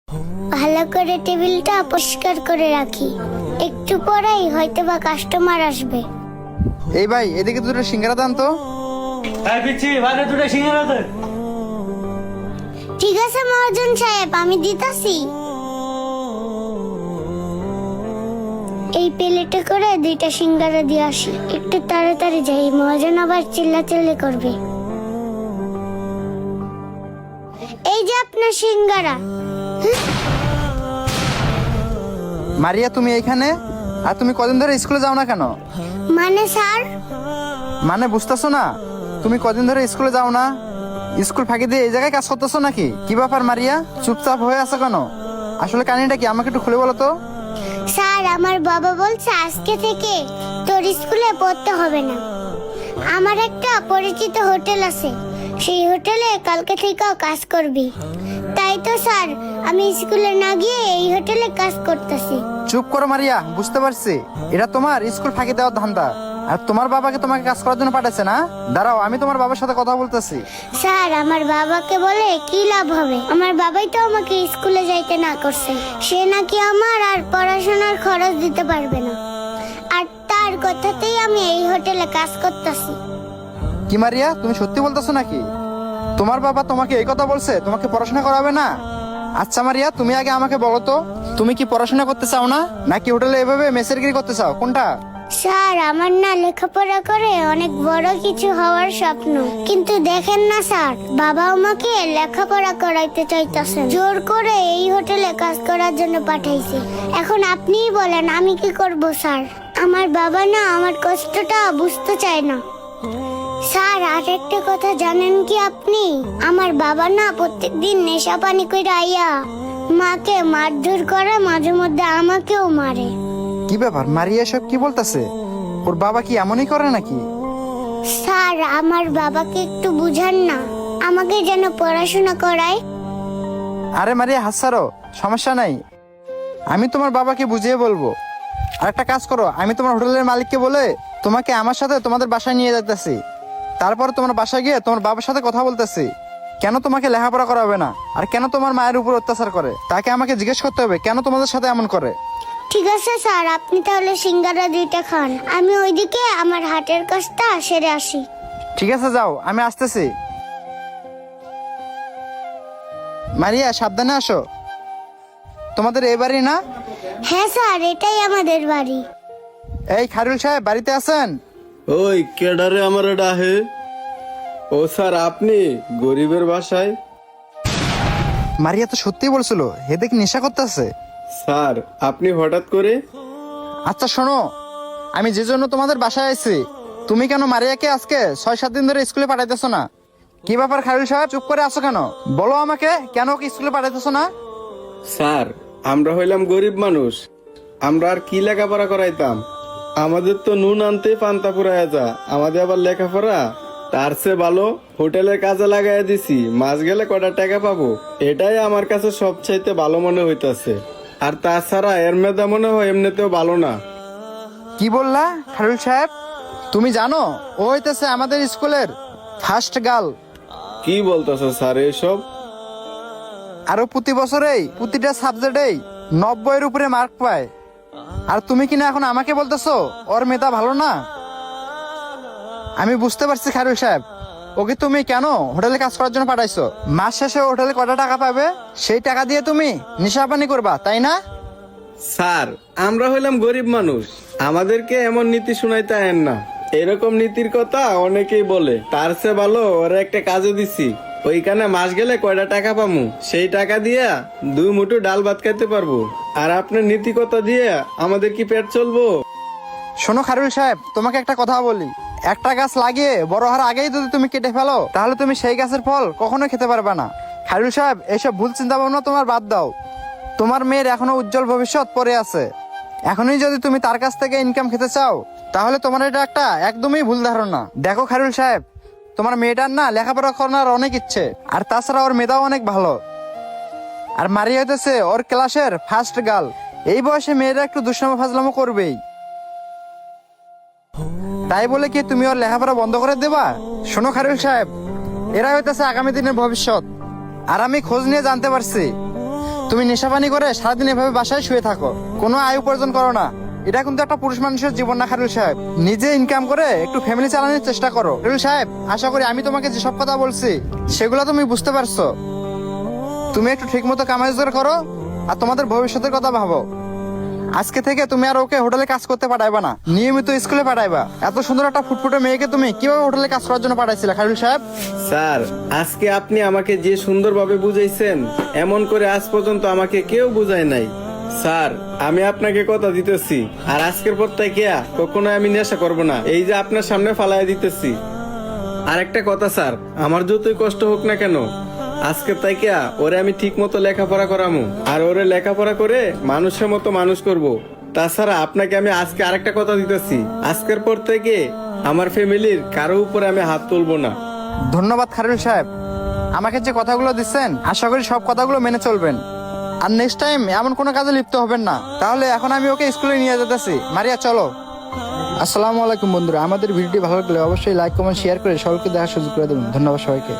ভালো করে টেবিলটা পরিষ্কার করে রাখি, একটু পরেই হয়তোবা কাস্টমার আসবে। এই ভাই, এদিকে দুটো সিঙ্গারা দান তো। এই পিচ্ছি, বাইরে দুটো সিঙ্গারা দে। ঠিক আছে মহাজন সাহেব, আমি দিতাছি। এই প্লেটে করে 2টা সিঙ্গারা দিয়ে আসি, একটু তাড়াতাড়ি যাই, মহাজন আবার চিল্লাচিল্লি করবে। এই যে আপনার সিঙ্গারা। মারিয়া, তুমি এইখানে? আর তুমি কদিন ধরে স্কুলে যাও না কেন? মানে স্যার? মানে বুঝতেছো না? তুমি কদিন ধরে স্কুলে যাও না? স্কুল ফাঁকি দিয়ে এই জায়গায় কাজ করতেছো নাকি? কি ব্যাপার মারিয়া, চুপচাপ হয়ে আছো কেন? আসলে কাহিনীটা কি, আমাকে একটু খুলে বলো তো। স্যার, আমার বাবা বলছে আজকে থেকে তোর স্কুলে পড়তে হবে না। আমার একটা পরিচিত হোটেল আছে, সেই হোটেলে কালকে থেকেও কাজ করবি। তাই তো স্যার, আমি স্কুলে না গিয়ে এই হোটেলে কাজ করতেছি। চুপ করো মারিয়া, বুঝতে পারছি এটা তোমার স্কুল ফাঁকি দেওয়ার ধান্দা। আর তোমার বাবাকে তোমাকে কাজ করার জন্য পাঠাচ্ছে না? দাঁড়াও, আমি তোমার বাবার সাথে কথা বলতেছি। স্যার, আমার বাবাকে বলে কি লাভ হবে? আমার বাবাই তো আমাকে স্কুলে যাইতে না করছে। সে নাকি আমার আর পড়াশোনার খরচ দিতে পারবে না, আর তার কথাতেই আমি এই হোটেলে কাজ করতেছি। কি মারিয়া, তুমি সত্যি বলতেছো নাকি? তোমার বাবা তোমাকে এই কথা বলছে, তোমাকে পড়াশোনা করাবে না? আচ্ছা মারিয়া, তুমি আগে আমাকে বলো তো, তুমি কি পড়াশোনা করতে চাও না, নাকি হোটেলে এভাবে মেসেরগিরি করতে চাও, কোনটা? স্যার, আমার না লেখাপড়া করে অনেক বড় কিছু হওয়ার স্বপ্ন, কিন্তু দেখেন না স্যার, বাবা আমাকে লেখাপড়া করাইতে চাইতেছে, জোর করে এই হোটেলে কাজ করার জন্য পাঠাইছে। এখন আপনিই বলেন আমি কি করব স্যার? আমার বাবা না আমার কষ্টটা বুঝতে চায় না। স্যার, আর একটা কথা জানেন কি আপনি? আমার বাবা না প্রত্যেকদিন নেশা পানি করে আইয়া মাকে মারধর করে, মাঝে মধ্যে আমাকেও মারে। কি ব্যাপার মারিয়া, সব কি বলতেছে? ওর বাবা কি এমনই করে নাকি? স্যার, আমার বাবাকে একটু বুঝান না, আমাকে যেন পড়াশোনা করায়। আরে মারিয়া, হাসারো, সমস্যা নাই, আমি তোমার বাবাকে বুঝিয়ে বলবো। আর একটা কাজ করো, আমি তোমার হোটেলের মালিককে বলে তোমাকে আমার সাথে তোমাদের বাসায় নিয়ে যেতেছি। তারপর তোমার বাসায় গিয়ে তোমার বাবার সাথে কথা বলতেছি, কেন তোমাকে লেখাপড়া করাবে না, আর কেন তোমার মায়ের উপর অত্যাচার করে, তাকে আমাকে জিজ্ঞেস করতে হবে কেন তোমাদের সাথে এমন করে। ঠিক আছে স্যার, আপনি তাহলে সিঙ্গারা 2টা খান, আমি ওইদিকে আমার হাটের কাজটা সেরে আসি। ঠিক আছে, যাও, আমি আসতেছি। মারিয়া, সাবধানে আসো। তোমাদের এই বাড়ি না? হ্যাঁ স্যার, এটাই আমাদের বাড়ি। এই খায়রুল সাহেব বাড়িতে আছেন? ওই কেডারে আমার ডাহে? ও স্যার, আপনি গরিবের বাসায়? মারিয়া তো সত্যি বলছিল, হে দেখি নেশা করতেছে। স্যার, আপনি হঠাৎ করে? আচ্ছা শোনো, আমি যে জন্য তোমাদের বাসায় আইছি, তুমি কেন মারিয়াকে আজকে 6-7 দিন ধরে স্কুলে পাঠাইতেছো না? কি ব্যাপার খায়রুল সাহেব, চুপ করে আছো কেন? বলো আমাকে, কেন ওকে স্কুলে পাঠাইতেছো না? স্যার, আমরা হইলাম গরিব মানুষ, আমরা আর কি লেখাপড়া করাইতাম? আমাদের তো নুন আনতে পান্তা পুরাইয়া যা, আমাদের আবার লেখাপড়া? তার চেয়ে ভালো হোটেলের কাজে লাগাই দিছি, মাস গেলে কটা টাকা পাবো, এটাই আমার কাছে সবচাইতে ভালো মনে হইতাছে। আর তাছাড়া এর মেধা মনে হয় এমনিতেও ভালো না। কি বললা খায়রুল সাহেব? তুমি জানো ও হইতেছে আমাদের স্কুলের ফার্স্ট গার্ল। কি বলতেছো স্যার এসব? আরো প্রতি বছরেই প্রতিটা সাবজেক্টেই 90-এর উপরে মার্ক পায়। আর তুমি কিনা এখন আমাকে বলতেছো ওর মেধা ভালো না? আমি বুঝতে পারছি খায়রুল সাহেব, ওকে তুমি কেন হোটেলে কাজ করার জন্য পাঠাইছো। মাস শেষে হোটেলে কত টাকা পাবে, সেই টাকা দিয়ে তুমি নেশাপানি করবা, তাই না? স্যার, আমরা হইলাম গরিব মানুষ, আমাদেরকে এমন নীতি শুনাইতে আয়েন না। এরকম নীতির কথা অনেকেই বলে, তার চেয়ে ভালো ওরা একটা কাজে দিছি, ওইখানে মাস গেলে কয়টা টাকা পামু, সেই টাকা দিয়া 2 মুঠো ডাল ভাত খাইতে পারবো। আর আপনার নীতি কথা দিয়ে আমাদের কি পেট চলবো? শোনো খায়রুল সাহেব, তোমাকে একটা কথা বলি, একটা গাছ লাগিয়ে বড় হওয়ার আগেই যদি তুমি কেটে ফেলো, তাহলে তুমি সেই গাছের ফল কখনো খেতে পারবে না। খায়রুল সাহেব, এইসব ভুল চিন্তা ভাবনা তোমার বাদ দাও। তোমার মেয়ের এখনো উজ্জ্বল ভবিষ্যৎ পড়ে আছে, এখনই যদি তুমি তার কাছ থেকে ইনকাম খেতে চাও, তাহলে তোমার এটা একটা একদমই ভুল ধারণা। দেখো খায়রুল সাহেব, তোমার মেয়েটার না লেখাপড়া করার অনেক ইচ্ছে, আর তাছাড়া ওর মেধাও অনেক ভালো। আর মারিয়া হইতেছে ওর ক্লাসের ফার্স্ট গার্ল, এই বয়সে মেয়েরা একটু দুষ্টামো ফাজলামো করবেই। তাই বলে কি তুমি ওর লেখাপড়া বন্ধ করে দেবা? শোনো খায়রুল সাহেব, এরা হইতেছে আগামী দিনের ভবিষ্যৎ। আর আমি খোঁজ নিয়ে জানতে পারছি তুমি নেশাপানি করে সারাদিন এভাবে বাসায় শুয়ে থাকো, কোনো আয় উপার্জন করো না। এটা কিন্তু একটা পুরুষ মানুষের জীবন না খায়রুল সাহেব। নিজে ইনকাম করে একটু ফ্যামিলি চালানোর চেষ্টা করো। খায়রুল সাহেব, আশা করি আমি তোমাকে যেসব কথা বলছি সেগুলো তুমি বুঝতে পারছো। তুমি একটু ঠিক মতো কামাই রোজগার করো আর তোমাদের ভবিষ্যতের কথা ভাবো। আজকে থেকে তুমি আর ওকে হোটেলে কাজ করতে পাঠাইবা না, নিয়মিত স্কুলে পাঠাইবা। এত সুন্দর একটা ফুটফুটে মেয়েকে তুমি কিভাবে হোটেলে কাজ করার জন্য পাঠাইছিলে খায়রুল সাহেব? স্যার, আজকে আপনি আমাকে যে সুন্দরভাবে বুঝাইছেন, এমন করে আজ পর্যন্ত আমাকে কেউ বুঝায় নাই। স্যার, আমি আপনাকে কথা দিতেছি, আর আজকের পর থেকে কখনো আমি নেশা করব না। এই যে আপনার সামনে ফালাই দিতেছি। আর একটা কথা স্যার, আমার যতই কষ্ট হোক না কেন, আজকে তাইকে ওরে আমি ঠিক মতো লেখাপড়া করামু, আর ওরে লেখাপড়া করে মানুষের মতো মানুষ করব। তাছাড়া আপনাকে আমি আজকে আরেকটা কথা দিতেছি, আজকের পর থেকে আমার ফ্যামিলির কারো উপরে আমি হাত তুলবো না। ধন্যবাদ খায়রুল সাহেব, আমাকে যে কথাগুলো দিচ্ছেন আশা করি সব কথাগুলো মেনে চলবেন, আর নেক্সট টাইম এমন কোনো কাজে লিপ্ত হবেন না। তাহলে এখন আমি ওকে স্কুলে নিয়ে যেতেছি। মারিয়া, চলো। আসসালামু আলাইকুম বন্ধুরা, আমাদের ভিডিওটি ভালো লাগলে অবশ্যই লাইক কমেন্ট শেয়ার করে সবাইকে দেখার সুযোগ করে দেবেন। ধন্যবাদ সবাইকে।